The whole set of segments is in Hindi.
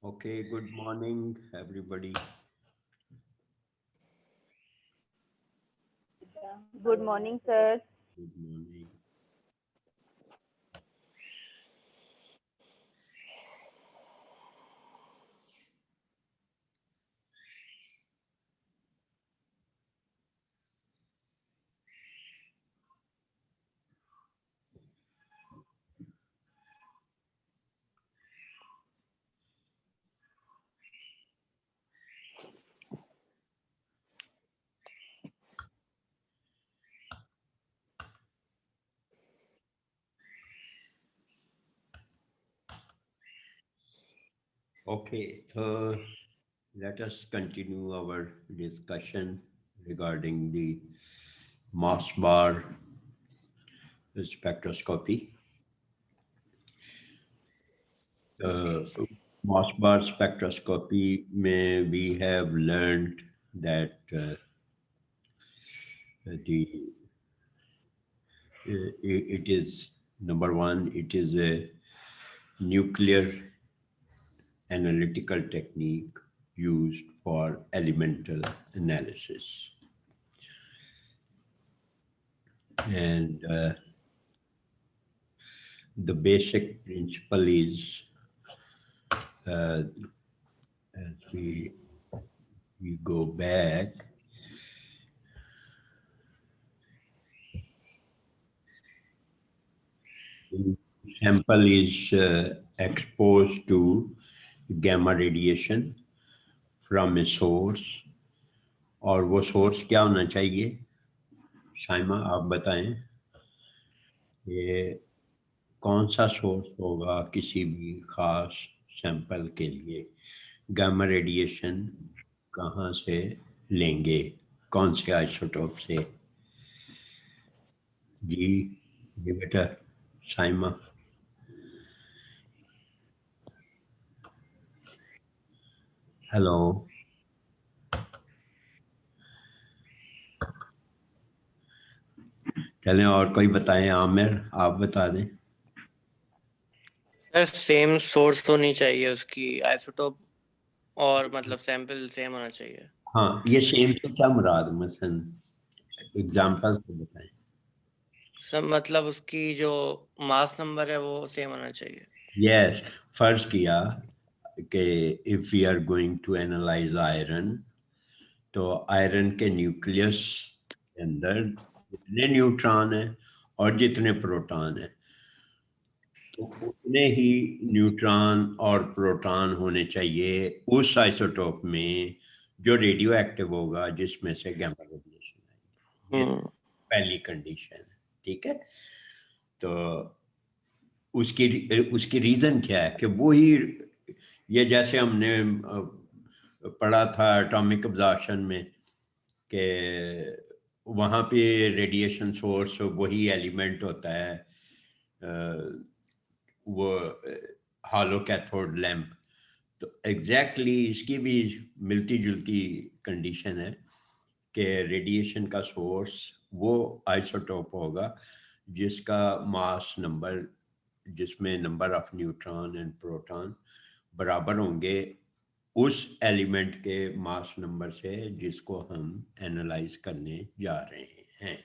Okay, good morning, everybody. Good morning, sir. Good morning. Okay, let us continue our discussion regarding the Moss bar spectroscopy. Uh, Moss bar spectroscopy, may we have learned that the it is number one. It is a nuclear analytical technique used for elemental analysis. And the basic principle is uh, as we go back, the sample is exposed to gamma radiation from a source, और वो सोर्स क्या होना चाहिए? शाइमा आप बताएं, ये कौन सा सोर्स होगा किसी भी खास सैंपल के लिए? गामा रेडिएशन कहाँ से लेंगे, कौन से आइसोटोप से? जी जी बेटा साइमा। हेलो, चलें और कोई बताएं, आमिर आप बता दें। सर सेम सोर्स तो नहीं चाहिए उसकी आइसोटोप, और मतलब सैंपल सेम होना चाहिए। हाँ, ये सेम से क्या मुराद, मसलन एग्जांपल से बताएं। सर मतलब उसकी जो मास नंबर है वो सेम होना चाहिए। यस, फर्ज किया कि if we are going to analyse iron, तो आयरन के न्यूक्लियस के अंदर जितने न्यूट्रॉन हैं और जितने प्रोटॉन हैं, तो उतने ही न्यूट्रॉन और प्रोटॉन होने चाहिए उस आइसोटोप में जो रेडियो एक्टिव होगा, जिसमें से गामा रेडिएशन आएगी। ये पहली कंडीशन है, ठीक है। तो उसकी रीजन क्या है कि वो ही, ये जैसे हमने पढ़ा था एटॉमिक अब्जॉर्प्शन में कि वहाँ पे रेडिएशन सोर्स वही एलिमेंट होता है, वो हॉलो कैथोड लैंप। तो एग्जैक्टली इसकी भी मिलती जुलती कंडीशन है कि रेडिएशन का सोर्स वो आइसोटोप होगा जिसका मास नंबर, जिसमें number of neutron and proton बराबर होंगे उस एलिमेंट के मास नंबर से जिसको हम एनालाइज करने जा रहे हैं।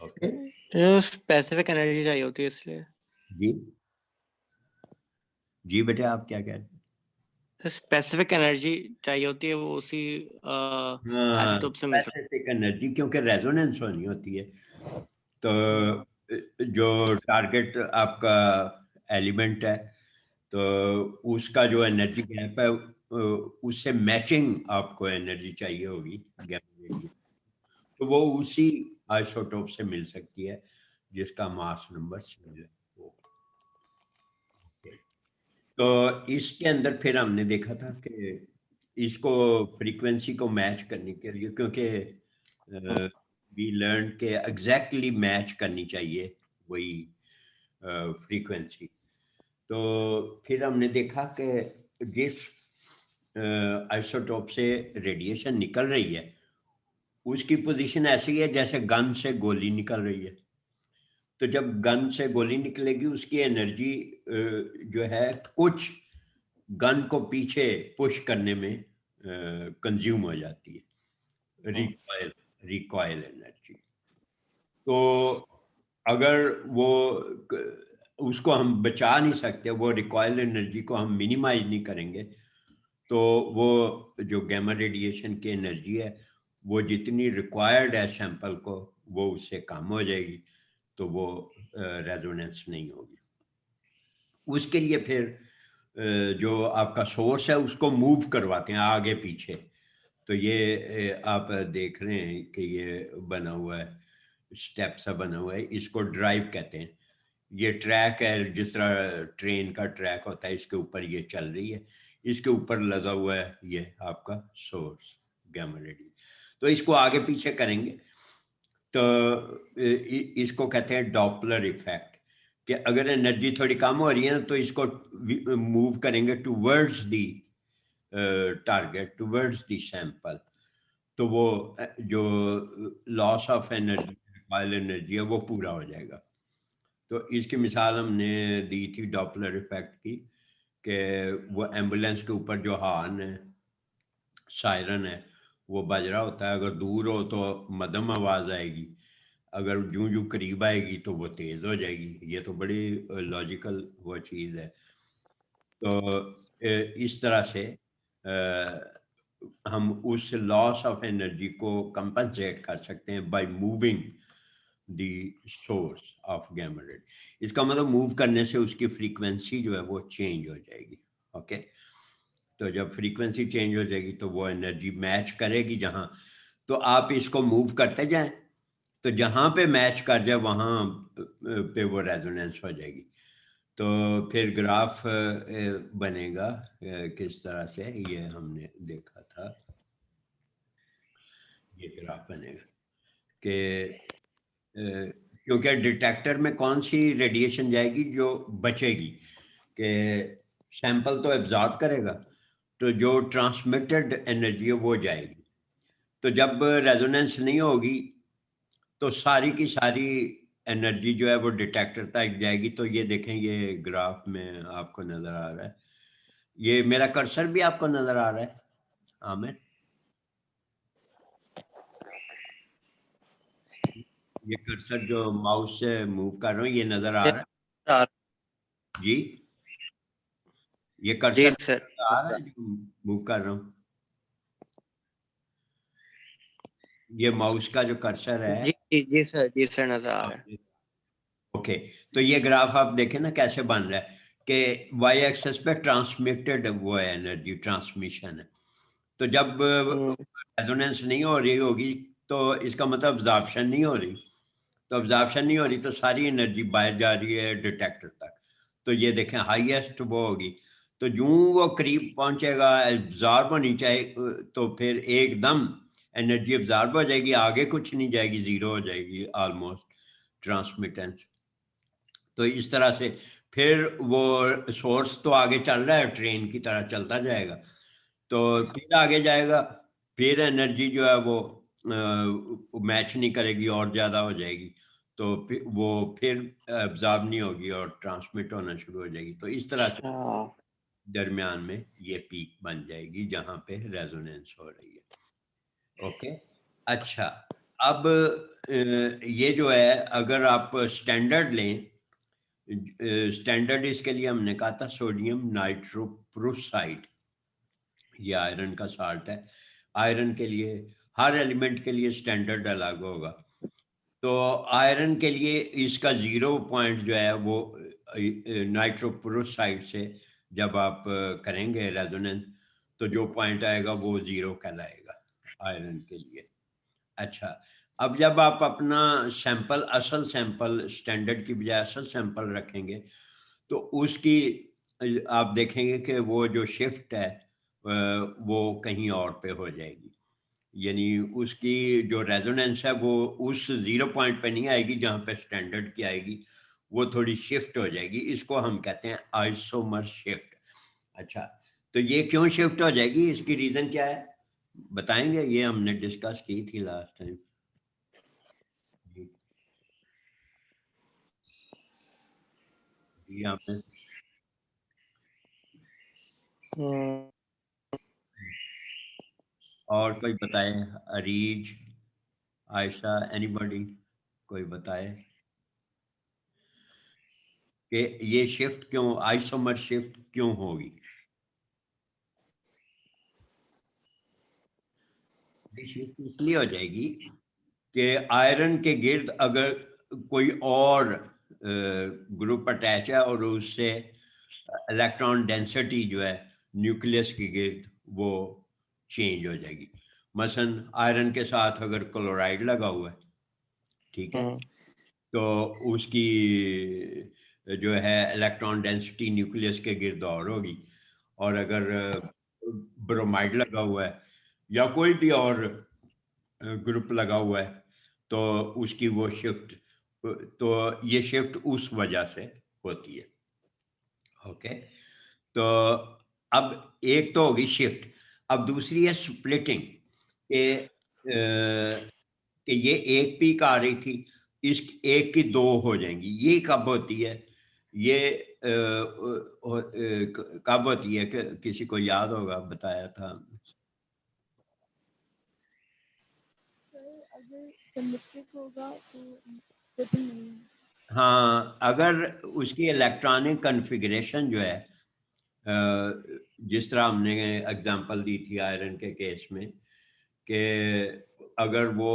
ओके, स्पेसिफिक एनर्जी चाहिए होती है इसलिए। जी जी बेटे आप क्या कह रहे हैं? स्पेसिफिक एनर्जी चाहिए होती है, वो उसी आइसोटोप से मिल सकती स्पेसिफिक एनर्जी, क्योंकि रेजोनेंस होनी होती है। तो जो टारगेट आपका एलिमेंट है, तो उसका जो एनर्जी गैप है, उससे मैचिंग आपको एनर्जी चाहिए होगी गैमा रेडिएशन, तो वो उसी आइसोटोप से मिल सकती है जिसका मास नंबर सिमिलर हो। तो इसके अंदर फिर हमने देखा था कि इसको फ्रीक्वेंसी को मैच करने के लिए, क्योंकि वी लर्न के एग्जैक्टली मैच करनी चाहिए वही फ्रीक्वेंसी। तो फिर हमने देखा कि जिस आइसोटोप से रेडिएशन निकल रही है उसकी पोजीशन ऐसी है जैसे गन से गोली निकल रही है। तो जब गन से गोली निकलेगी उसकी एनर्जी जो है कुछ गन को पीछे पुश करने में कंज्यूम हो जाती है, रिकॉइल एनर्जी। तो अगर वो उसको हम बचा नहीं सकते, वो रिकॉइल एनर्जी को हम मिनिमाइज नहीं करेंगे, तो वो जो गैमा रेडिएशन की एनर्जी है वो जितनी रिक्वायर्ड है सैंपल को, वो उससे कम हो जाएगी, तो वो रेजोनेंस नहीं होगी। उसके लिए फिर जो आपका सोर्स है उसको मूव करवाते हैं आगे पीछे। तो ये आप देख रहे हैं कि ये बना हुआ है, स्टेप सा बना हुआ है, इसको ड्राइव कहते हैं। ये ट्रैक है, जिस तरह ट्रेन का ट्रैक होता है, इसके ऊपर ये चल रही है, इसके ऊपर लगा हुआ है ये आपका सोर्स गैमा रेडी। तो इसको आगे पीछे करेंगे तो इसको कहते हैं डॉपलर इफेक्ट, कि अगर एनर्जी थोड़ी कम हो रही है ना तो इसको मूव करेंगे towards the target, towards the sample, तो वो जो loss of energy, while energy है, वो पूरा हो जाएगा। तो इसकी मिसाल हमने दी थी डॉपलर इफेक्ट की, कि वो एम्बुलेंस के ऊपर जो हॉर्न है, सायरन है, वो बज रहा होता है। अगर दूर हो तो मध्यम आवाज आएगी, अगर जूं जूं करीब आएगी तो वो तेज हो जाएगी। ये तो बड़ी लॉजिकल वो चीज है। तो इस तरह से हम उस लॉस ऑफ एनर्जी को कंपनसेट कर सकते हैं by moving the source of gamma ray. इसका मतलब मूव करने से उसकी फ्रीक्वेंसी जो है वो चेंज हो जाएगी। ओके, तो जब फ्रीक्वेंसी चेंज हो जाएगी तो वो एनर्जी मैच करेगी जहां, तो आप इसको मूव करते जाएं, तो जहां पे मैच कर जाए वहां पे वो रेजोनेंस हो जाएगी। तो फिर ग्राफ बनेगा किस तरह से, ये हमने देखा था। ये ग्राफ बनेगा कि क्योंकि डिटेक्टर में कौन सी रेडिएशन जाएगी जो बचेगी, कि सैंपल तो एब्जॉर्ब करेगा, तो जो ट्रांसमिटेड एनर्जी है वो जाएगी। तो जब रेजोनेंस नहीं होगी तो सारी की सारी एनर्जी जो है वो डिटेक्टर तक जाएगी। तो ये देखें, ये ग्राफ में आपको नजर आ रहा है, ये मेरा कर्सर भी आपको नजर आ रहा है आमिर? ये कर्सर जो माउस से मूव कर रहा हूँ, ये नजर आ रहा है जी? ये जी कर्सर सर। आ रहा है जो मूव कर रहा हूँ, ये माउस का जो कर्सर है। जी जी जी सर, जी सर, नजर आ रहा है। ओके, तो ये ग्राफ आप देखें ना कैसे बन रहा है, कि वाई एक्सेस पे ट्रांसमिटेड वो है, एनर्जी ट्रांसमिशन है। तो जब रेजोनेंस नहीं हो रही होगी तो इसका मतलब अब्जॉर्प्शन नहीं हो रही, तो अब्जॉर्प्शन नहीं हो रही तो सारी एनर्जी बाहर जा रही है डिटेक्टर तक। तो ये देखें हाईएस्ट वो होगी, तो यूं वो करीब पहुंचेगा, एब्जॉर्ब होनी चाहिए, तो फिर एकदम एनर्जी एब्जॉर्ब हो जाएगी, आगे कुछ नहीं जाएगी, जीरो हो जाएगी ऑलमोस्ट ट्रांसमिटेंस। तो इस तरह से फिर वो सोर्स तो आगे चल रहा है, ट्रेन की तरह चलता जाएगा, तो फिर आगे जाएगा, फिर एनर्जी जो है वो मैच नहीं करेगी और ज़्यादा हो जाएगी, तो फिर वो फिर एब्जॉर्ब नहीं होगी और ट्रांसमिट होना शुरू हो जाएगी। तो इस तरह से अच्छा। दरमियान में ये पीक बन जाएगी जहाँ पे रेजोनेंस हो रही है। ओके, अच्छा, अब ये जो है अगर आप स्टैंडर्ड लें, स्टैंडर्ड इसके लिए हमने कहा था सोडियम नाइट्रोप्रोसाइड, ये आयरन का साल्ट है। आयरन के लिए हर एलिमेंट के लिए स्टैंडर्ड अलग होगा। तो आयरन के लिए इसका 0 पॉइंट जो है वो नाइट्रोप्रोसाइड से जब आप करेंगे रेजोनेंस, तो जो पॉइंट आएगा वो 0 कहलाएगा आयरन के लिए। अच्छा, अब जब आप अपना सैंपल, असल सैंपल, स्टैंडर्ड की बजाय असल सैंपल रखेंगे, तो उसकी आप देखेंगे कि वो जो शिफ्ट है वो कहीं और पे हो जाएगी। यानी उसकी जो रेजोनेंस है वो उस 0 पॉइंट पे नहीं आएगी जहाँ पे स्टैंडर्ड की आएगी, वो थोड़ी शिफ्ट हो जाएगी। इसको हम कहते हैं आइसोमर शिफ्ट। अच्छा, तो ये क्यों शिफ्ट हो जाएगी, इसकी रीज़न क्या है बताएंगे? ये हमने डिस्कस की थी लास्ट टाइम। जी जी, आपने हम्म, और कोई बताए? अरीज, आयशा, एनीबॉडी, कोई बताए कि ये शिफ्ट क्यों, आइसोमर शिफ्ट क्यों होगी? ये शिफ्ट इसलिए हो जाएगी कि आयरन के गिर्द अगर कोई और ग्रुप अटैच है और उससे इलेक्ट्रॉन डेंसिटी जो है न्यूक्लियस के गिर्द वो चेंज हो जाएगी। मसलन आयरन के साथ अगर क्लोराइड लगा हुआ है, ठीक है, हम्म, तो उसकी जो है इलेक्ट्रॉन डेंसिटी न्यूक्लियस के गिर्द और होगी। और अगर ब्रोमाइड लगा हुआ है या कोई भी और ग्रुप लगा हुआ है तो उसकी वो शिफ्ट, तो ये शिफ्ट उस वजह से होती है। ओके, तो अब एक तो होगी शिफ्ट, अब दूसरी है स्प्लिटिंग कि ये एक पीक आ रही थी, इस एक की दो हो जाएंगी। ये कब होती है? ये कब होती है? किसी को याद होगा, बताया था। अगर सिमेट्रिक होगा तो splitting नहीं है। हाँ, अगर उसकी इलेक्ट्रॉनिक कन्फिग्रेशन जो है जिस तरह हमने एग्जांपल दी थी आयरन के केस में कि अगर वो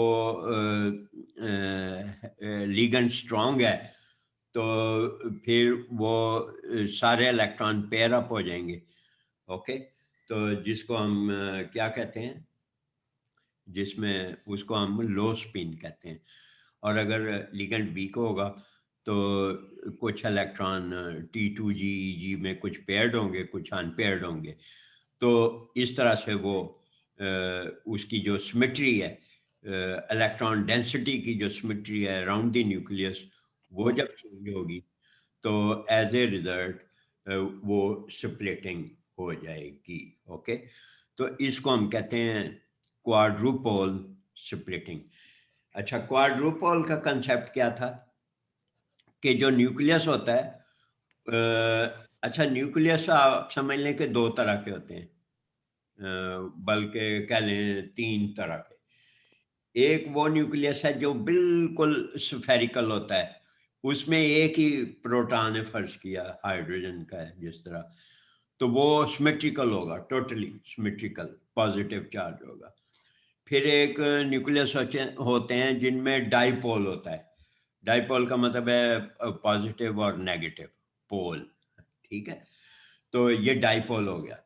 लिगेंड स्ट्रांग है तो फिर वो सारे इलेक्ट्रॉन पेयर अप हो जाएंगे। ओके, तो जिसको हम क्या कहते हैं, जिसमें उसको हम लो स्पिन कहते हैं। और अगर लिगेंड वीक होगा तो कुछ इलेक्ट्रॉन T2G में कुछ पेयर्ड होंगे, कुछ अनपेयर्ड होंगे। तो इस तरह से वो उसकी जो सिमेट्री है, इलेक्ट्रॉन डेंसिटी की जो सिमेट्री है अराउंड द न्यूक्लियस, वो जब चेंज होगी तो एज ए रिजल्ट वो स्प्लिटिंग हो जाएगी। ओके, तो इसको हम कहते हैं क्वाड्रुपोल स्प्लिटिंग। अच्छा, क्वाड्रुपोल का कंसेप्ट क्या था कि जो न्यूक्लियस होता है, अच्छा न्यूक्लियस आप समझ लें कि दो तरह के होते हैं, बल्कि कह लें तीन तरह के। एक वो न्यूक्लियस है जो बिल्कुल स्फेरिकल होता है, उसमें एक ही प्रोटॉन है, फर्ज किया हाइड्रोजन का है जिस तरह, तो वो सिमेट्रिकल होगा, टोटली सिमेट्रिकल, पॉजिटिव चार्ज होगा। फिर एक न्यूक्लियस होते हैं जिनमें डाइपोल होता है। डाइपोल का मतलब है पॉजिटिव और नेगेटिव पोल, ठीक है, तो ये डाइपोल हो गया।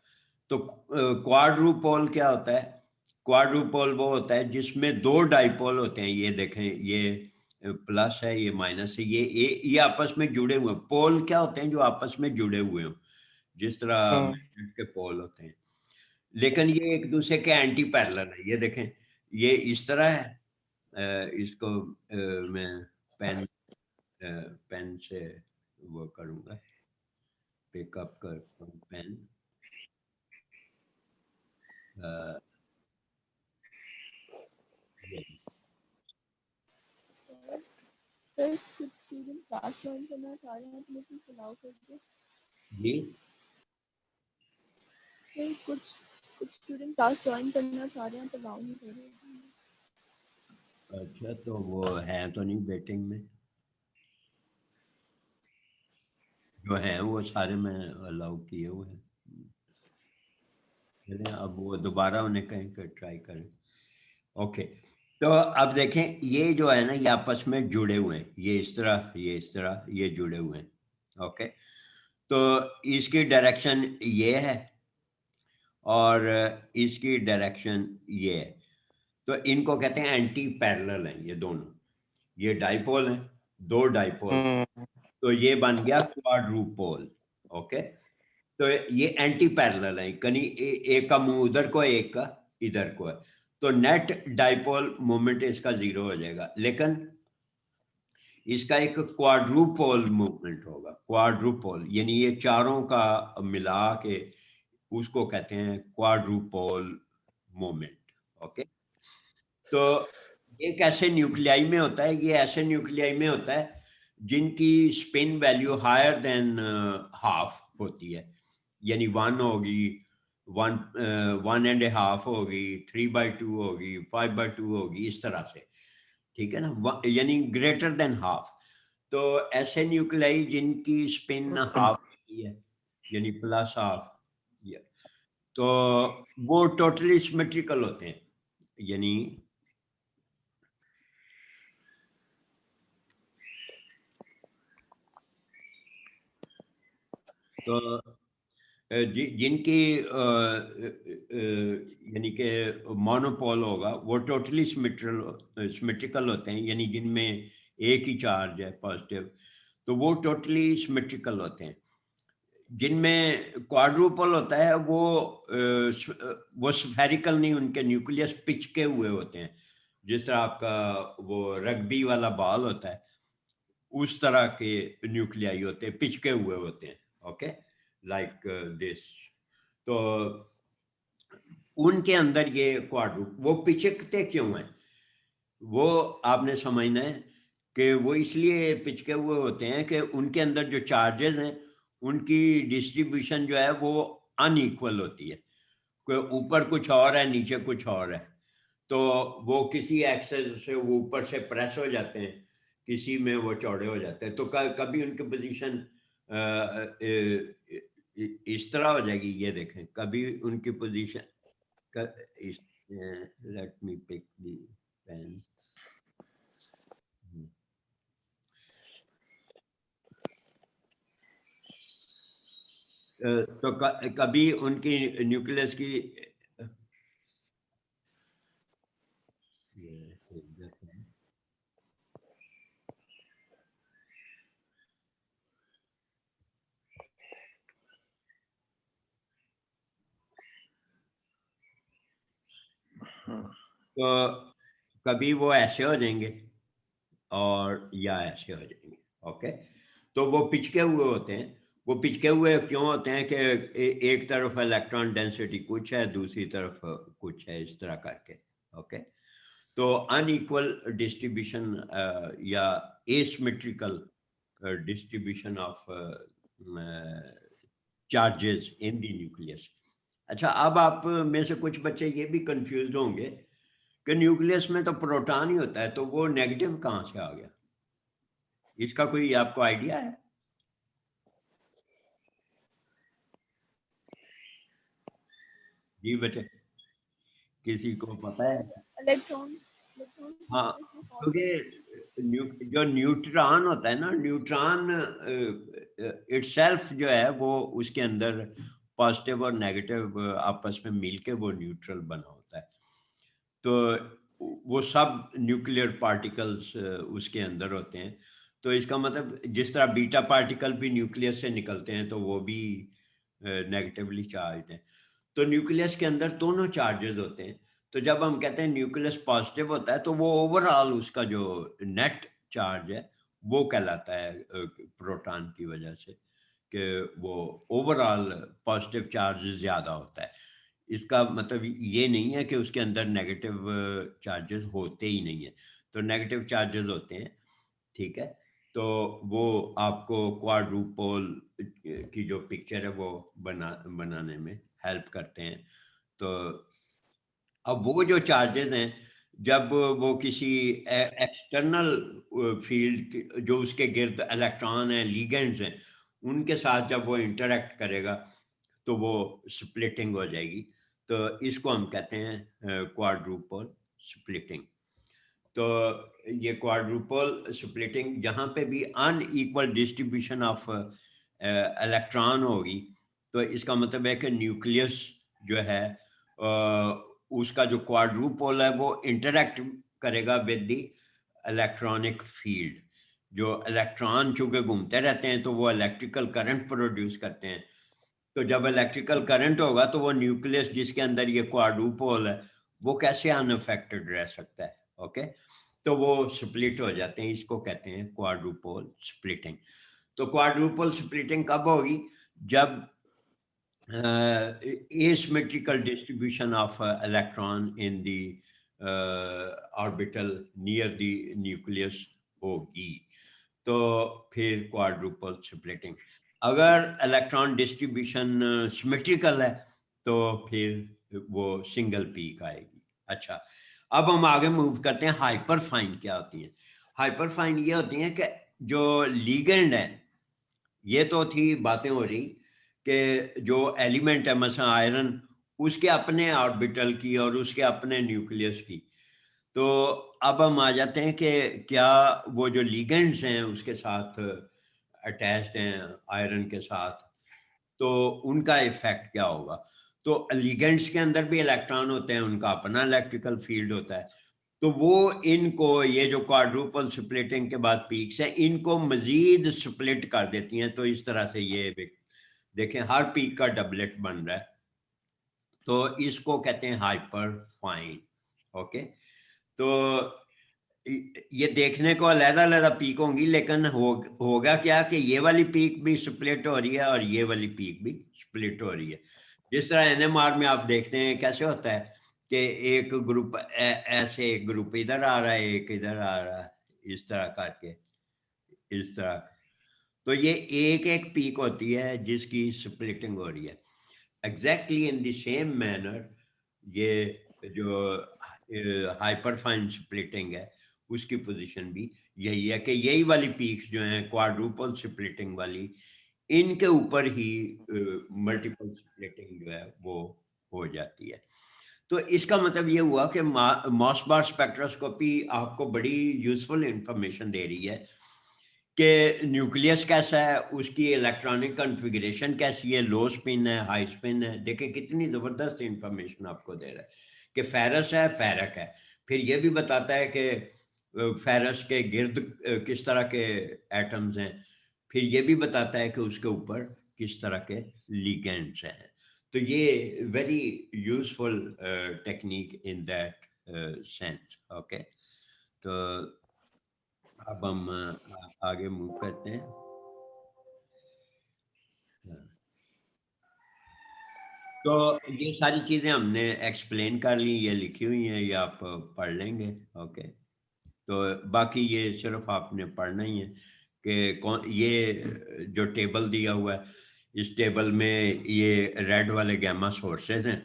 तो क्वाड्रुपोल क्या होता है? क्वाड्रुपोल वो होता है जिसमें दो डाइपोल होते हैं। ये देखें, ये प्लस है, ये माइनस है, ये आपस में जुड़े हुए हैं। पोल क्या होते हैं? जो आपस में जुड़े हुए हों, जिस तरह हम्म, मैग्नेट के पोल होते हैं। लेकिन ये एक दूसरे के एंटी पैरेलल है। ये देखें, ये इस तरह है, इसको मैं पेन पेन से वो करूँगा, पिकअप करता हूँ पेन। ये सर कुछ स्टूडेंट क्लास ज्वाइन करना चाह रहे हैं तो मैं प्लीज अलाउ कर दो। जी, सर कुछ स्टूडेंट क्लास ज्वाइन करना चाह रहे हैं तो अलाउ नहीं कर रहे हैं। अच्छा, तो वो हैं तो नहीं वेटिंग में? जो हैं वो सारे मैं अलाउ किए हुए हैं। चलें, अब वो दोबारा उन्हें कहीं कर ट्राई करें। ओके, तो अब देखें, ये जो है ना, ये आपस में जुड़े हुए हैं, ये इस तरह, ये इस तरह, ये जुड़े हुए हैं। ओके, तो इसकी डायरेक्शन ये है और इसकी डायरेक्शन ये है, तो इनको कहते हैं एंटी पैरेलल हैं ये दोनों। ये डाइपोल हैं, दो डाइपोल, हम्म, तो ये बन गया क्वाड्रुपोल। ओके, तो ये एंटी पैरेलल है, कहीं एक का मुंह उधर को है, एक का इधर को है, तो नेट डाइपोल मोमेंट इसका जीरो हो जाएगा। लेकिन इसका एक क्वाड्रुपोल मूवमेंट होगा। क्वाड्रुपोल यानी ये चारों का मिला के उसको कहते हैं क्वाड्रुपोल मोमेंट। ओके, तो एक ऐसे न्यूक्लियाई में होता है, ये ऐसे न्यूक्लियाई में होता है जिनकी spin value higher than half होती है। यानी 1 होगी, 1.5 होगी, 3/2 होगी, 5/2 होगी, इस तरह से, ठीक है ना, यानी ग्रेटर देन हाफ। तो ऐसे न्यूक्लियाई जिनकी स्पिन हाफ होती है, यानी प्लस हाफ, तो वो टोटली सिमेट्रिकल होते हैं, यानी तो जिनकी यानी कि मोनोपोल होगा वो टोटली सिमेट्रिकल होते हैं, यानी जिनमें एक ही चार्ज है पॉजिटिव, तो वो टोटली सिमेट्रिकल होते हैं। जिनमें क्वाड्रुपल होता है वो स्फेरिकल नहीं, उनके न्यूक्लियस पिचके हुए होते हैं, जिस तरह आपका वो रग्बी वाला बॉल होता है, उस तरह के न्यूक्लियाई होते हैं, पिचके हुए होते हैं, ओके, लाइक दिस। तो उनके अंदर ये क्वाड्रुप, वो पिचकते क्यों हैं, वो आपने समझना है कि वो इसलिए पिचके हुए होते हैं कि उनके अंदर जो चार्जेस हैं उनकी डिस्ट्रीब्यूशन जो है वो अनइक्वल होती है, कोई ऊपर कुछ और है, नीचे कुछ और है, तो वो किसी एक्सेस से वो ऊपर से प्रेस हो जाते हैं, किसी में वो चौड़े हो जाते हैं, तो कभी उनकी पोजीशन इस तरह हो जाएगी, ये देखें, कभी उनकी position, let me pick the pen, तो कभी उनकी न्यूक्लियस की तो कभी वो ऐसे हो जाएंगे और या ऐसे हो जाएंगे, ओके। तो वो पिचके हुए होते हैं, वो पिचके हुए क्यों होते हैं कि एक तरफ इलेक्ट्रॉन डेंसिटी कुछ है, दूसरी तरफ कुछ है, इस तरह करके, ओके। तो अनइक्वल डिस्ट्रीब्यूशन या asymmetrical distribution of charges in the nucleus. अच्छा, अब आप में से कुछ बच्चे ये भी कंफ्यूज होंगे कि न्यूक्लियस में तो प्रोटॉन ही होता है, तो वो नेगेटिव कहाँ से आ गया, इसका कोई आपको आइडिया है? जी बेटे, किसी को पता है? इलेक्ट्रॉन इलेक्ट्रॉन हाँ, क्योंकि जो न्यूट्रॉन होता है ना, न्यूट्रॉन इटसेल्फ जो है वो उसके अंदर पॉजिटिव और नेगेटिव आपस में मिलके वो न्यूट्रल बना होता है, तो वो सब न्यूक्लियर पार्टिकल्स उसके अंदर होते हैं। तो इसका मतलब जिस तरह बीटा पार्टिकल भी न्यूक्लियस से निकलते हैं तो वो भी नेगेटिवली चार्ज हैं। तो न्यूक्लियस के अंदर दोनों चार्जेस होते हैं, तो जब हम कहते हैं न्यूक्लियस पॉजिटिव होता है तो वो ओवरऑल उसका जो नेट चार्ज है वो कहलाता है प्रोटॉन की वजह से, कि वो ओवरऑल पॉजिटिव चार्ज ज़्यादा होता है। इसका मतलब ये नहीं है कि उसके अंदर नेगेटिव चार्जेस होते ही नहीं है, तो नेगेटिव चार्जेस होते हैं, ठीक है। तो वो आपको क्वाड्रूपोल की जो पिक्चर है वो बनाने में हेल्प करते हैं। तो अब वो जो चार्जेस हैं, जब वो किसी एक्सटर्नल फील्ड जो उसके गिर्द इलेक्ट्रॉन हैं, लिगेंड्स हैं, उनके साथ जब वो इंटरेक्ट करेगा तो वो स्प्लिटिंग हो जाएगी, तो इसको हम कहते हैं क्वाड्रूपल स्प्लिटिंग। तो ये क्वाड्रुपल स्प्लिटिंग जहाँ पे भी अनइक्वल डिस्ट्रीब्यूशन ऑफ इलेक्ट्रॉन होगी, तो इसका मतलब है कि न्यूक्लियस जो है उसका जो क्वाड्रुपल है वो इंटरेक्ट करेगा विद द इलेक्ट्रॉनिक फील्ड। जो इलेक्ट्रॉन चूंकि घूमते रहते हैं तो वो इलेक्ट्रिकल करंट प्रोड्यूस करते हैं, तो जब इलेक्ट्रिकल करंट होगा तो वो न्यूक्लियस जिसके अंदर ये क्वाड्रुपल है वो कैसे अनअफेक्टेड रह सकता है, ओके। तो वो स्प्लिट हो जाते हैं, इसको कहते हैं क्वाड्रुपल स्प्लिटिंग। तो क्वाड्रुपल स्प्लिटिंग कब होगी? जब asymmetrical distribution of electron in the orbital near the nucleus होगी, तो फिर क्वाड्रुपल स्प्लिटिंग। अगर इलेक्ट्रॉन डिस्ट्रीब्यूशन सिमेट्रिकल है तो फिर वो सिंगल पीक आएगी। अच्छा, अब हम आगे मूव करते हैं। हाइपर फाइन क्या होती है? हाइपर फाइन ये होती हैं कि जो लीगेंड है, ये तो थी बातें हो रही कि जो एलिमेंट है मसला आयरन, उसके अपने ऑर्बिटल की और उसके अपने न्यूक्लियस की। तो अब हम आ जाते हैं कि क्या वो जो लीगेंड्स हैं उसके साथ अटैच्ड हैं आयरन के साथ, तो उनका इफेक्ट क्या होगा? तो लिगेंड्स के अंदर भी इलेक्ट्रॉन होते हैं, उनका अपना इलेक्ट्रिकल फील्ड होता है। तो वो इनको, ये जो क्वाड्रुपल स्प्लिटिंग के बाद पीक्स हैं, इनको मजीद स्प्लिट कर देती हैं। तो इस तरह से ये देखें हर पीक का डबलेट बन रहा है। तो इसको कहते हैं हाइपर फाइन। ओके, तो ये देखने को अलग-अलग पीक होंगी, लेकिन होगा क्या कि ये वाली पीक भी स्प्लिट हो रही है और ये वाली पीक भी स्प्लिट हो रही है। जिस तरह एनएमआर में आप देखते हैं कैसे होता है कि एक ग्रुप ऐसे, एक ग्रुप इधर आ रहा है, एक इधर आ रहा है, इस तरह करके, इस तरह। तो ये एक एक पीक होती है जिसकी स्प्लिटिंग हो रही है। Exactly in the same manner ये जो हाइपरफाइन स्प्लिटिंग है उसकी पोजीशन भी यही है कि यही वाली पीक्स जो हैं क्वाड्रुपल स्प्लिटिंग वाली, इनके ऊपर ही मल्टीपल स्प्लिटिंग जो है वो हो जाती है। तो इसका मतलब ये हुआ कि मॉसबार स्पेक्ट्रोस्कोपी आपको बड़ी यूजफुल इंफॉर्मेशन दे रही है कि न्यूक्लियस कैसा है, उसकी इलेक्ट्रॉनिक कॉन्फ़िगरेशन कैसी है, लो स्पिन है, हाई स्पिन है। देखिए कितनी ज़बरदस्त इंफॉर्मेशन आपको दे रहा है कि फेरस है, फेरक है। फिर ये भी बताता है कि फेरस के गिर्द किस तरह के एटम्स हैं। फिर ये भी बताता है कि उसके ऊपर किस तरह के लिगेंड्स हैं। तो ये very useful technique in that sense. Okay, तो अब हम आगे मूव करते हैं। तो ये सारी चीजें हमने एक्सप्लेन कर ली, ये लिखी हुई हैं, ये आप पढ़ लेंगे। ओके, तो बाकी ये सिर्फ आपने पढ़ना ही है कि कौन ये जो टेबल दिया हुआ है, इस टेबल में ये रेड वाले गैमा सोर्सेज हैं।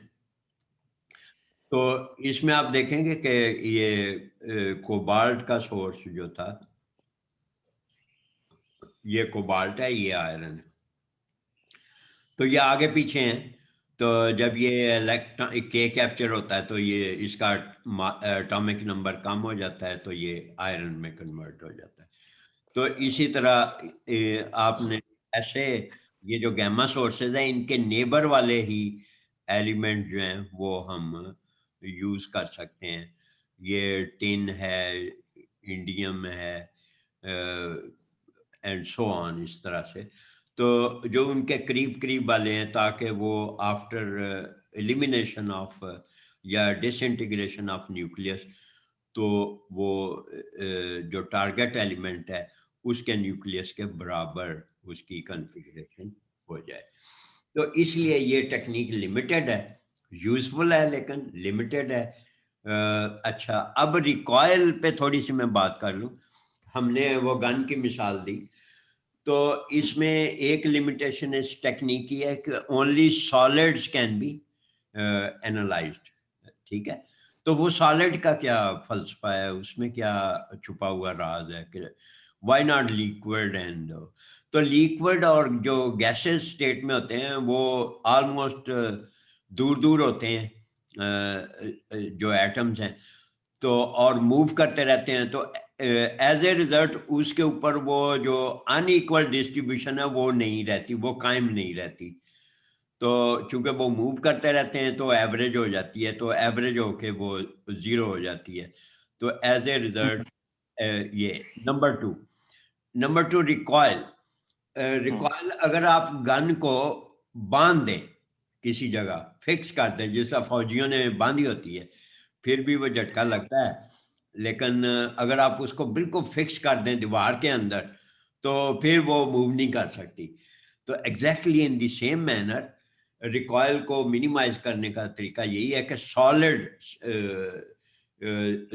तो इसमें आप देखेंगे कि ये कोबाल्ट का सोर्स जो था, ये कोबाल्ट है, ये आयरन है। तो ये आगे पीछे हैं। तो जब ये इलेक्ट्रॉन के कैप्चर होता है तो ये इसका एटॉमिक नंबर कम हो जाता है, तो ये आयरन में कन्वर्ट हो जाता है। तो इसी तरह आपने ऐसे ये जो गैमा सोर्सेज हैं, इनके नेबर वाले ही एलिमेंट जो हैं वो हम यूज कर सकते हैं। ये टिन है, इंडियम है, एंड सो ऑन, इस तरह से। तो जो उनके करीब करीब वाले हैं, ताकि वो आफ्टर एलिमिनेशन ऑफ या डिसइंटीग्रेशन ऑफ न्यूक्लियस, तो वो जो टारगेट एलिमेंट है उसके न्यूक्लियस के बराबर उसकी कॉन्फ़िगरेशन हो जाए। तो इसलिए ये टेक्निक लिमिटेड है, यूजफुल है लेकिन लिमिटेड है। अच्छा, अब रिकॉयल पे थोड़ी सी मैं बात कर लूँ। हमने वो गन की मिसाल दी, तो इसमें एक लिमिटेशन इस टेक्निक की है कि only solids can be analysed. ठीक है, तो वो सॉलिड का क्या फलसफा है, उसमें क्या छुपा हुआ राज है कि व्हाई नॉट लिक्विड? एंड तो लिक्विड और जो गैसेस स्टेट में होते हैं वो ऑलमोस्ट दूर दूर होते हैं, जो एटम्स हैं, तो और मूव करते रहते हैं। तो एज ए रिजल्ट उसके ऊपर वो जो अनइक्वल डिस्ट्रीब्यूशन है वो नहीं रहती, वो कायम नहीं रहती। तो चूंकि वो मूव करते रहते हैं तो एवरेज हो जाती है, तो एवरेज होके वो जीरो हो जाती है। तो एज ए रिजल्ट ये नंबर टू रिकॉयल। रिकॉयल अगर आप गन को बांध दें, किसी जगह फिक्स कर दें, जैसा फौजियों ने बांधी होती है, फिर भी वो झटका लगता है। लेकिन अगर आप उसको बिल्कुल फिक्स कर दें दीवार के अंदर, तो फिर वो मूव नहीं कर सकती। तो exactly in the same manner recoil को मिनिमाइज करने का तरीका यही है कि सॉलिड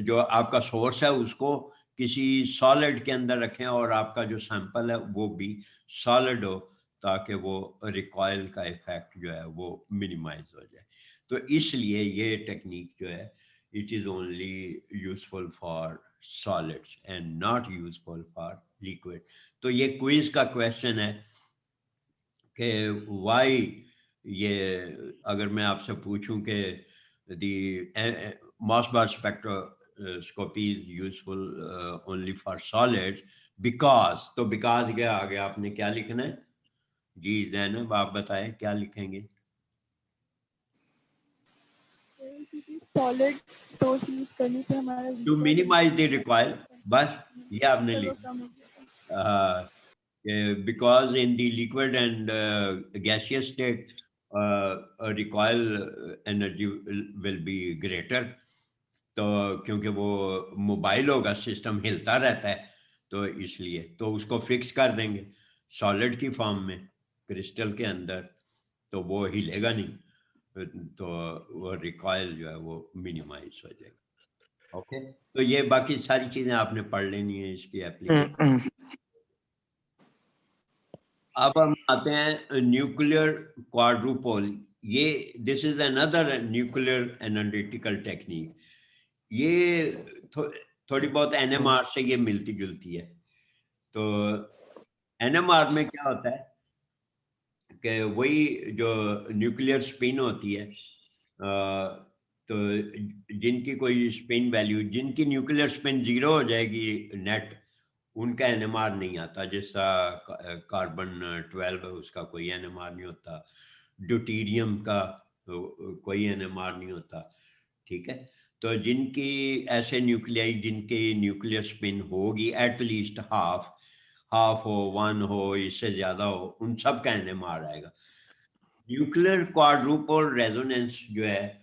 जो आपका सोर्स है उसको किसी सॉलिड के अंदर रखें और आपका जो सैंपल है वो भी सॉलिड हो, ताकि वो रिकॉयल का इफेक्ट जो है वो मिनिमाइज हो जाए। तो इसलिए ये टेक्निक जो है it is only useful for solids and not useful for liquid. तो ये क्विज का क्वेश्चन है कि वाई, ये अगर मैं आपसे पूछूं कि दी Mossbauer spectroscopy is useful only for solids because, तो because के आगे आपने क्या लिखना है जी ज़ैनब, आप बताएं क्या लिखेंगे? क्योंकि सॉलिड सोर्स यूज करने से हमारा टू मिनिमाइज द रिकॉयल, बस ये आपने वो लिखा। कम हो जाएगा। Because in the liquid and gaseous state, recoil energy will be greater. तो क्योंकि वो मोबाइल होगा, सिस्टम हिलता रहता है, तो इसलिए तो उसको फिक्स कर देंगे सॉलिड की फॉर्म में क्रिस्टल के अंदर, तो वो हिलेगा नहीं, तो वो रिकॉयल जो है वो मिनिमाइज हो जाएगा। ओके, तो ये बाकी सारी चीजें आपने पढ़ लेनी है इसकी एप्लीकेशन। अब हम आते हैं न्यूक्लियर क्वाड्रुपोल। ये this is another nuclear analytical technique. ये थोड़ी बहुत एनएमआर से ये मिलती जुलती है। तो एनएमआर में क्या होता है कि वही जो न्यूक्लियर स्पिन होती है, तो जिनकी कोई स्पिन वैल्यू, जिनकी न्यूक्लियर स्पिन 0 हो जाएगी नेट, उनका एनएमआर नहीं आता। जैसा कार्बन 12 है उसका कोई एनएमआर नहीं होता, ड्यूटीरियम का कोई एनएमआर नहीं होता, ठीक है। तो जिनकी ऐसे न्यूक्लियाई जिनकी न्यूक्लियर स्पिन होगी एटलीस्ट हाफ हो, 1 हो, इससे ज्यादा हो, उन सब का एनएमआर आएगा। न्यूक्लियर क्वाड्रुपल रेजोनेंस जो है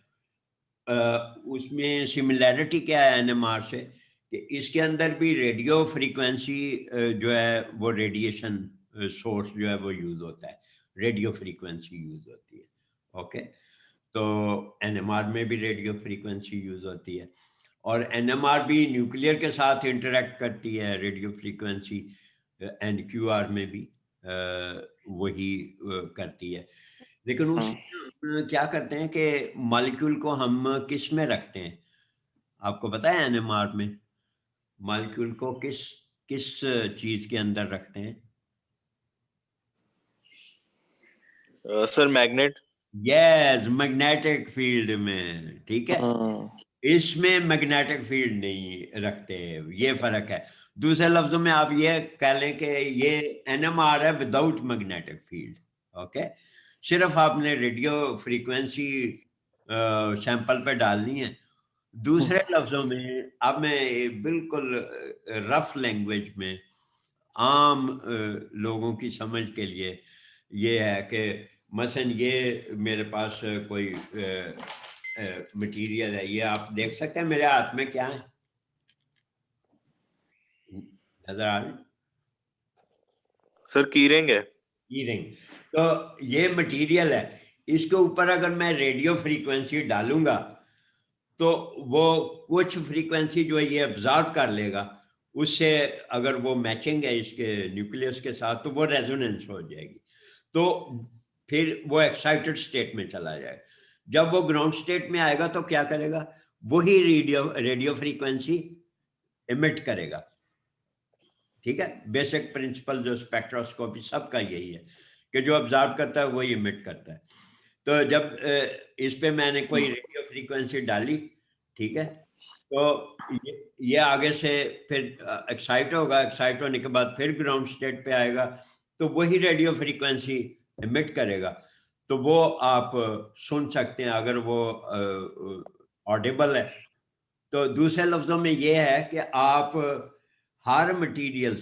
उसमें सिमिलैरिटी क्या है एनएमआर से कि इसके अंदर भी रेडियो फ्रीक्वेंसी जो है वो रेडिएशन सोर्स जो है वो यूज होता है, रेडियो फ्रीक्वेंसी यूज होती है। ओके, तो एनएमआर में भी रेडियो फ्रीक्वेंसी यूज होती है, और एनएमआर भी न्यूक्लियर के साथ इंटरेक्ट करती है रेडियो फ्रीक्वेंसी, एनक्यूआर में भी वही करती है। लेकिन उसमें क्या करते हैं कि मॉलिक्यूल को हम किस में रखते हैं, आपको पता है एनएमआर में मॉलिक्यूल को किस किस चीज के अंदर रखते हैं? Sir magnet. Yes, magnetic field में, ठीक है। इसमें मैग्नेटिक फील्ड नहीं रखते, ये फर्क है। दूसरे लफ्जों में आप ये कह लें कि ये एनएमआर है विदाउट मैग्नेटिक फील्ड। ओके, सिर्फ आपने रेडियो फ्रीक्वेंसी सैंपल पे डालनी है। दूसरे लफ्जों में अब मैं बिल्कुल रफ लैंग्वेज में आम लोगों की समझ के लिए ये है कि मसलन ये मेरे पास कोई मटेरियल है, ये आप देख सकते हैं मेरे हाथ में क्या है, नजर आ रहे? सर की रिंग है। की रिंग। तो ये मटेरियल है, इसके ऊपर अगर मैं रेडियो फ्रीक्वेंसी डालूंगा तो वो कुछ फ्रीक्वेंसी जो है ये ऑब्जर्व कर लेगा, उससे अगर वो मैचिंग है इसके न्यूक्लियस के साथ तो वो रेजोनेंस हो जाएगी, तो फिर वो एक्साइटेड स्टेट में चला जाएगा। जब वो ग्राउंड स्टेट में आएगा तो क्या करेगा, वही रेडियो फ्रीक्वेंसी इमिट करेगा, ठीक है। बेसिक प्रिंसिपल जो स्पेक्ट्रोस्कोपी सबका यही है कि जो ऑब्जर्व करता है वही इमिट करता है। तो जब इस पे मैंने कोई रेडियो फ्रीक्वेंसी डाली, ठीक है, तो ये आगे से फिर एक्साइट होगा, एक्साइट होने के बाद फिर ग्राउंड स्टेट पे आएगा तो वही रेडियो फ्रीक्वेंसी इमिट करेगा, तो वो आप सुन सकते हैं अगर वो ऑडिबल है। तो दूसरे लफ्जों में ये है कि आप हर मटेरियल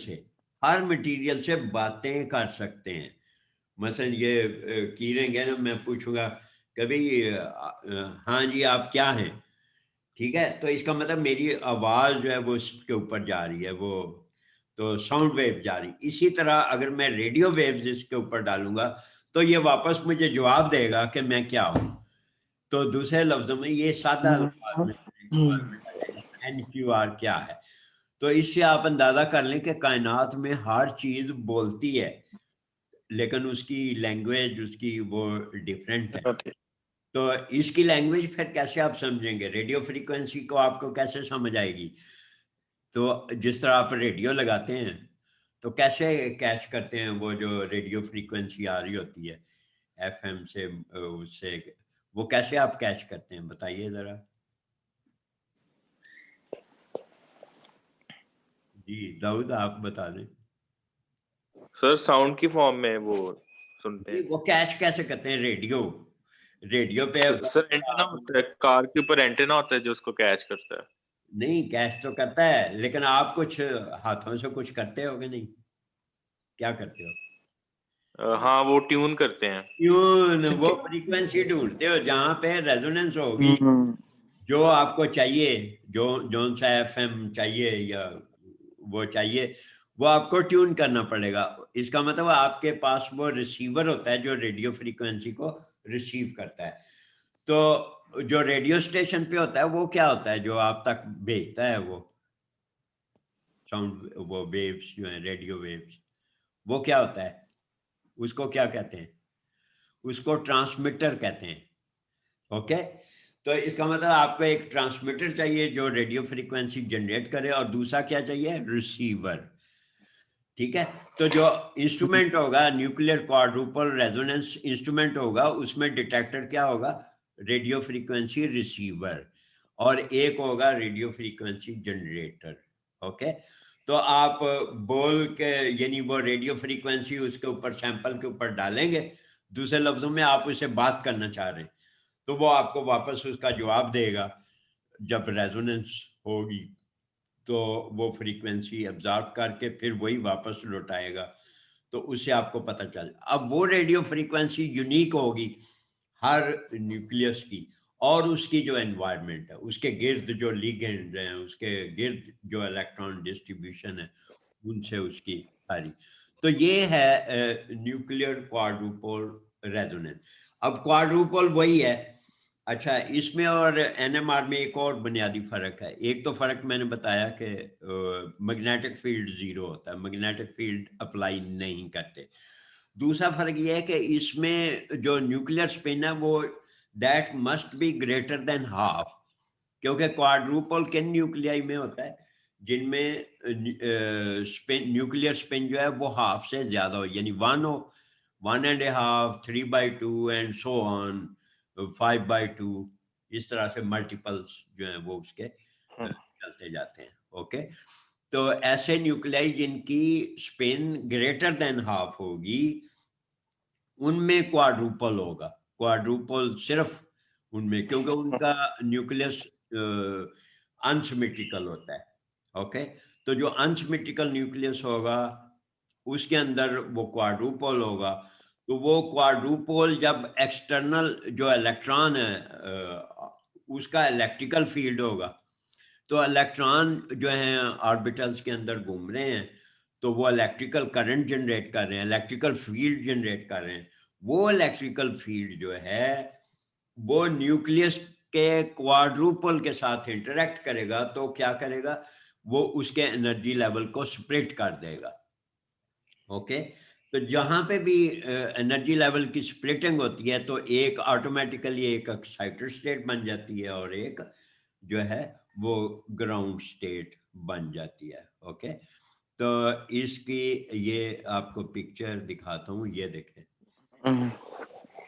से बातें कर सकते हैं। मसलन ये कीरेंगे ना, मैं पूछूंगा कभी हाँ जी आप क्या हैं, ठीक है, तो इसका मतलब मेरी आवाज़ जो है वो उसके ऊपर जा रही है, वो तो साउंड वेव जा रही। इसी तरह अगर मैं रेडियो वेव्स इसके ऊपर डालूंगा तो ये वापस मुझे जवाब देगा कि मैं क्या हूँ। तो दूसरे लफ्जों में ये सादा अल्फाज में NQR क्या है, तो इससे आप अंदाजा कर लें कि कायनात में हर चीज बोलती है। लेकिन उसकी लैंग्वेज उसकी वो डिफरेंट है। होती है। तो इसकी लैंग्वेज फिर कैसे आप समझेंगे? रेडियो फ्रीक्वेंसी को आपको कैसे समझ आएगी? तो जिस तरह आप रेडियो लगाते हैं तो कैसे कैच करते हैं वो जो रेडियो फ्रीक्वेंसी आ रही होती है एफएम से, उससे वो कैसे आप कैच करते हैं, बताइए जरा। जी दाऊद आप बता दें। सर साउंड की फॉर्म में वो सुनते जी, हैं। वो कैच कैसे करते हैं? रेडियो पे सर एंटेना होता है, कार के ऊपर एंटेना होता है जो उसको कैच करता है। नहीं, कैच तो करता है लेकिन आप कुछ हाथों से कुछ करते होगे नहीं, क्या करते हो? हाँ वो ट्यून करते हैं। ट्यून, वो फ्रीक्वेंसी ढूंढते हो जहां पे रेजोनेंस होगी, जो आपको चाहिए, जो जोन सा एफएम चाहिए या वो चाहिए, वो आपको ट्यून करना पड़ेगा। इसका मतलब आपके पास वो रिसीवर होता है जो रेडियो फ्रीक्वेंसी को रिसीव करता है। तो जो रेडियो स्टेशन पे होता है वो क्या होता है जो आप तक भेजता है वो साउंड, वो वेव्स जो है रेडियो वेव्स, वो क्या होता है? उसको क्या कहते हैं? उसको ट्रांसमीटर कहते हैं। ओके, तो इसका मतलब आपको एक ट्रांसमीटर चाहिए जो रेडियो फ्रीक्वेंसी जनरेट करे, और दूसरा क्या चाहिए? रिसीवर। ठीक है, तो जो इंस्ट्रूमेंट होगा न्यूक्लियर क्वाड्रुपल रेजोनेंस इंस्ट्रूमेंट होगा, उसमें डिटेक्टर क्या होगा? रेडियो फ्रीक्वेंसी रिसीवर, और एक होगा रेडियो फ्रीक्वेंसी जनरेटर। ओके, तो आप बोल के यानी वो रेडियो फ्रीक्वेंसी उसके ऊपर सैंपल के ऊपर डालेंगे, दूसरे लफ्जों में आप उससे बात करना चाह रहे हैं तो वो आपको वापस उसका जवाब देगा जब रेजोनेंस होगी, तो वो फ्रीक्वेंसी एब्जॉर्ब करके फिर वही वापस लौटाएगा, तो उससे आपको पता चल। अब वो रेडियो फ्रीक्वेंसी यूनिक होगी हर न्यूक्लियस की, और उसकी जो एनवायरनमेंट है, उसके गिर्द जो लिगेंड हैं, उसके गिर्द जो इलेक्ट्रॉन डिस्ट्रीब्यूशन है, उनसे उसकी सारी। तो ये है न्यूक्लियर क्वाड्रुपल रेजोनेंस। अब क्वाड्रुपल वही है। अच्छा, इसमें और एनएमआर में एक और बुनियादी फर्क है। एक तो फर्क मैंने बताया कि मैग्नेटिक फील्ड जीरो होता है, मैग्नेटिक फील्ड अप्लाई नहीं करते। दूसरा फर्क यह है कि इसमें जो न्यूक्लियर स्पिन है वो that must be greater than half, क्योंकि क्वाड्रुपल किन न्यूक्लियाई में होता है जिनमें स्पिन, न्यूक्लियर स्पिन जो है वो हाफ से ज्यादा हो, यानी 1 हो, 1.5, 3/2 एंड सो ऑन, 5/2, इस तरह से मल्टीपल्स जो है वो उसके चलते जाते हैं। ओके, तो ऐसे न्यूक्लियाई जिनकी स्पिन ग्रेटर देन हाफ होगी उनमें क्वाड्रुपल होगा। क्वाड्रुपल सिर्फ उनमें, क्योंकि उनका न्यूक्लियस अनसिमेट्रिकल होता है। ओके, तो जो अनसिमेट्रिकल न्यूक्लियस होगा उसके अंदर वो क्वाड्रुपल होगा। तो वो क्वाड्रुपल जब एक्सटर्नल जो इलेक्ट्रॉन है उसका इलेक्ट्रिकल फील्ड होगा, तो इलेक्ट्रॉन जो हैं ऑर्बिटल्स के अंदर घूम रहे हैं, तो वो इलेक्ट्रिकल करंट जनरेट कर रहे हैं, इलेक्ट्रिकल फील्ड जनरेट कर रहे हैं। वो इलेक्ट्रिकल फील्ड जो है वो न्यूक्लियस के क्वाड्रुपल के साथ इंटरेक्ट करेगा, तो क्या करेगा? वो उसके एनर्जी लेवल को स्प्लिट कर देगा। ओके, तो जहां पे भी एनर्जी लेवल की स्प्लिटिंग होती है तो एक ऑटोमेटिकली एक एक्साइटेड स्टेट बन जाती है और एक जो है वो ग्राउंड स्टेट बन जाती है। ओके, तो इसकी ये आपको पिक्चर दिखाता हूँ, ये देखें।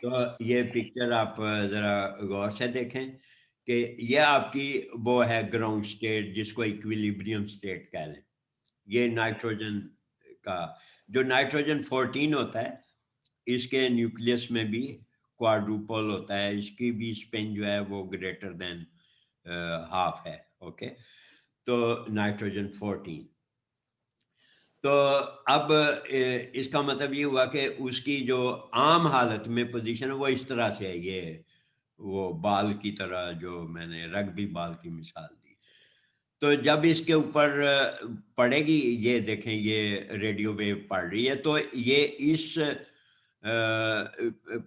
तो ये पिक्चर आप जरा गौर से देखें कि ये आपकी वो है ग्राउंड स्टेट जिसको इक्विलिब्रियम स्टेट कह लें। ये नाइट्रोजन का जो नाइट्रोजन 14 होता है, इसके न्यूक्लियस में भी क्वाड्रुपल होता है, इसकी भी स्पिन जो है वो ग्रेटर देन हाफ है। ओके, तो नाइट्रोजन 14, तो अब इसका मतलब ये हुआ कि उसकी जो आम हालत में पोजीशन है वो इस तरह से है, ये वो बाल की तरह, जो मैंने रग्बी बाल की मिसाल दी। तो जब इसके ऊपर पड़ेगी, ये देखें ये रेडियो वेव पड़ रही है, तो ये इस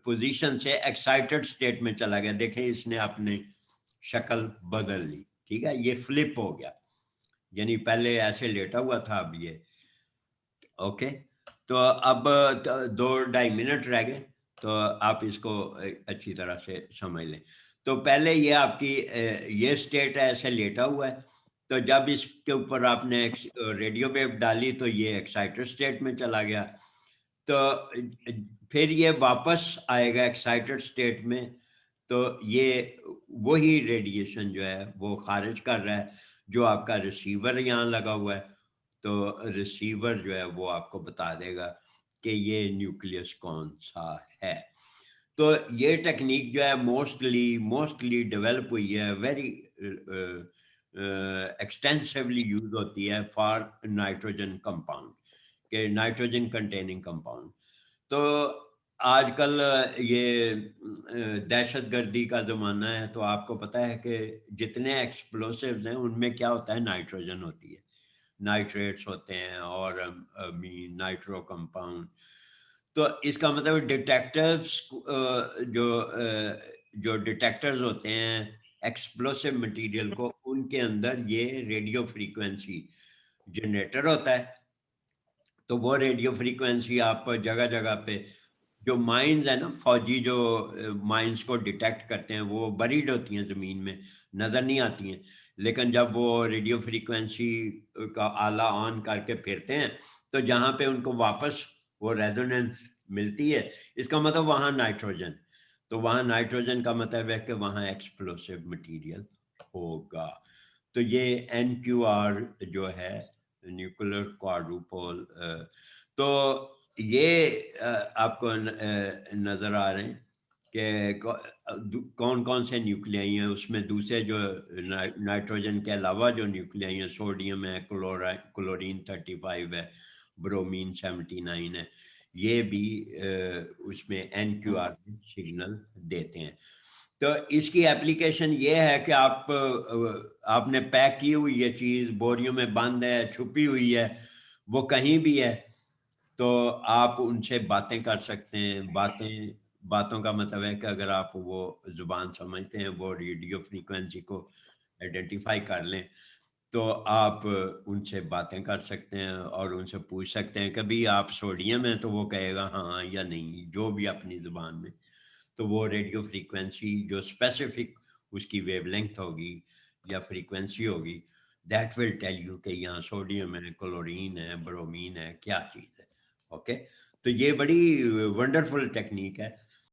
पोजीशन से एक्साइटेड स्टेट में चला गया। देखें इसने अपनी शक्ल बदल ली। ठीक है, ये फ्लिप हो गया, यानी पहले ऐसे लेटा हुआ था, अब ये। ओके, तो अब 2-2.5 मिनट रह गए, तो आप इसको अच्छी तरह से समझ लें। तो पहले ये आपकी ये स्टेट है, ऐसे लेटा हुआ है, तो जब इसके ऊपर आपने रेडियो वेव डाली तो ये एक्साइटेड स्टेट में चला गया, तो फिर ये वापस आएगा एक्साइटेड स्टेट में, तो ये वही रेडिएशन जो है वो खारिज कर रहा है जो आपका रिसीवर यहाँ लगा हुआ है। तो रिसीवर जो है वो आपको बता देगा कि ये न्यूक्लियस कौन सा है। तो ये टेक्निक जो है मोस्टली डेवलप हुई है, वेरी एक्सटेंसिवली यूज होती है फॉर नाइट्रोजन कंपाउंड के नाइट्रोजन कंटेनिंग कंपाउंड। तो आजकल ये दहशतगर्दी का ज़माना है, तो आपको पता है कि जितने एक्सप्लोसिव्स हैं उनमें क्या होता है, नाइट्रोजन होती है, नाइट्रेट्स होते हैं और नाइट्रो कंपाउंड। तो इसका मतलब डिटेक्टर्स जो डिटेक्टर्स होते हैं एक्सप्लोसिव मटेरियल को, उनके अंदर ये रेडियो फ्रीक्वेंसी जनरेटर होता है। तो वो रेडियो फ्रीक्वेंसी आप जगह जगह पे, जो माइंस है ना, फौजी जो माइंस को डिटेक्ट करते हैं वो बरीड होती हैं ज़मीन में, नज़र नहीं आती हैं, लेकिन जब वो रेडियो फ्रीक्वेंसी का आला ऑन करके फिरते हैं तो जहाँ पे उनको वापस वो रेजोनेंस मिलती है, इसका मतलब वहाँ नाइट्रोजन, तो वहाँ नाइट्रोजन का मतलब है कि वहाँ एक्सप्लोसिव मटेरियल होगा। तो ये NQR जो है, न्यूक्लियर क्वाड्रुपोल, तो ये आपको नज़र आ रहे हैं कि कौन कौन से न्यूक्लियाई हैं उसमें। दूसरे जो नाइट्रोजन के अलावा जो न्यूक्लियाई हैं, सोडियम है, क्लोरीन 35 है, ब्रोमीन 79 है, ये भी उसमें NQR सिग्नल देते हैं। तो इसकी एप्लीकेशन ये है कि आपने पैक की हुई ये चीज़ बोरियों में बंद है, छुपी हुई है, वो कहीं भी है, तो आप उनसे बातें कर सकते हैं। बातों का मतलब है कि अगर आप वो ज़ुबान समझते हैं, वो रेडियो फ्रीक्वेंसी को आइडेंटिफाई कर लें, तो आप उनसे बातें कर सकते हैं और उनसे पूछ सकते हैं कभी आप सोडियम है, तो वो कहेगा हाँ या नहीं, जो भी अपनी ज़ुबान में। तो वो रेडियो फ्रीक्वेंसी जो स्पेसिफिक उसकी वेवलेंथ होगी या फ्रीक्वेंसी होगी, दैट विल टेल यू कि यहाँ सोडियम है, क्लोरीन है, ब्रोमीन है, क्या चीज़ है। ओके, तो ये बड़ी वंडरफुल टेक्निक है।